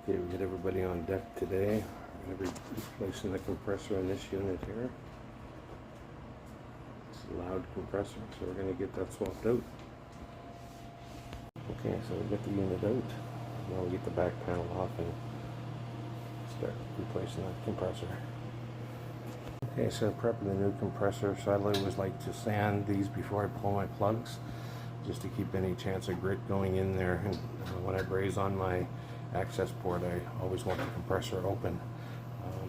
Okay, we get everybody on deck today. We're going to be replacing the compressor in this unit here. It's a loud compressor, so we're going to get that swapped out. Okay, so we get the unit out. Now we get the back panel off and start replacing that compressor. Okay, so prepping the new compressor. So I always like to sand these before I pull my plugs, just to keep any chance of grit going in there. And when I braze on my access port, I always want the compressor open.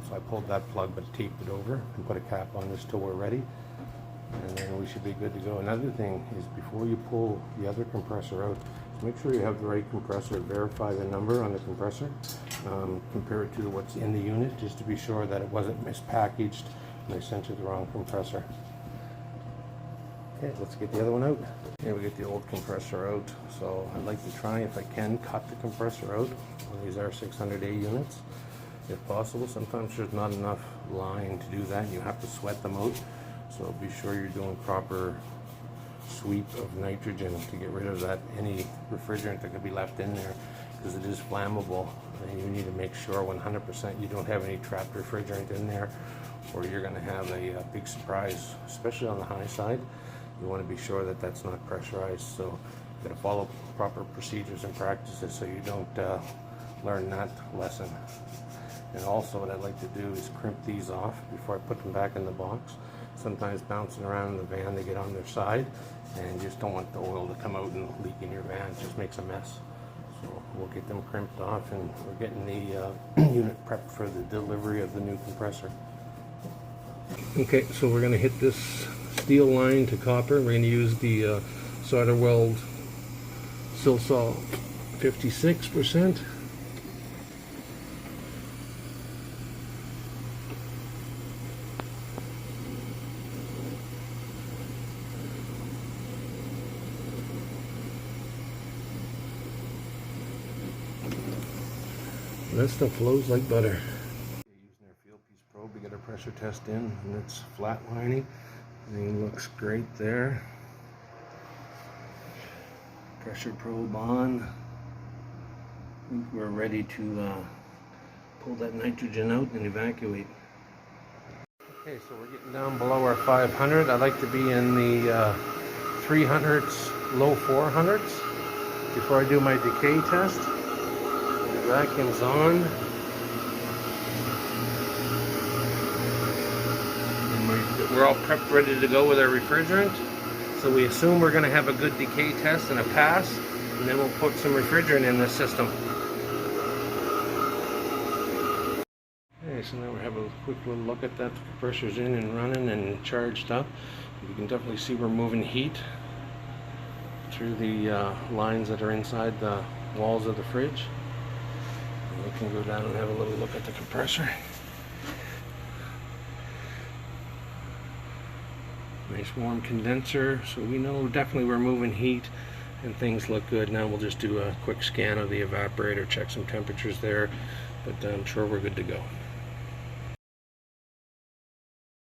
So I pulled that plug but taped it over and put a cap on this till we're ready, and then we should be good to go. Another thing is, before you pull the other compressor out, make sure you have the right compressor. Verify the number on the compressor, compare it to what's in the unit, just to be sure that it wasn't mispackaged and they sent you the wrong compressor. Okay, let's get the other one out. Here we get the old compressor out. So I'd like to try, if I can, cut the compressor out on these R600a units, if possible. Sometimes there's not enough line to do that. You have to sweat them out. So be sure you're doing proper sweep of nitrogen to get rid of that, any refrigerant that could be left in there, because it is flammable. And you need to make sure 100% you don't have any trapped refrigerant in there, or you're going to have a big surprise, especially on the high side. You want to be sure that that's not pressurized, so you got to follow proper procedures and practices so you don't learn that lesson. And also what I'd like to do is crimp these off before I put them back in the box. Sometimes bouncing around in the van, they get on their side, and you just don't want the oil to come out and leak in your van. It just makes a mess. So we'll get them crimped off, and we're getting the unit prepped for the delivery of the new compressor. Okay, so we're going to hit this steel line to copper. We're going to use the solder weld Silsol 56%. That stuff flows like butter. Using our field piece probe to get our pressure test in, and it's flatlining. Everything looks great there. Pressure probe on. I think we're ready to pull that nitrogen out and evacuate. Okay, so we're getting down below our 500. I like to be in the 300s, low 400s before I do my decay test. The vacuum's on. And we're all prepped, ready to go with our refrigerant. So we assume we're going to have a good decay test and a pass, and then we'll put some refrigerant in the system. Okay, so now we have a quick little look at that. The compressor's in and running and charged up. You can definitely see we're moving heat through the lines that are inside the walls of the fridge. And we can go down and have a little look at the compressor. Nice warm condenser, so we know definitely we're moving heat and things look good. Now we'll just do a quick scan of the evaporator, check some temperatures there, but I'm sure we're good to go.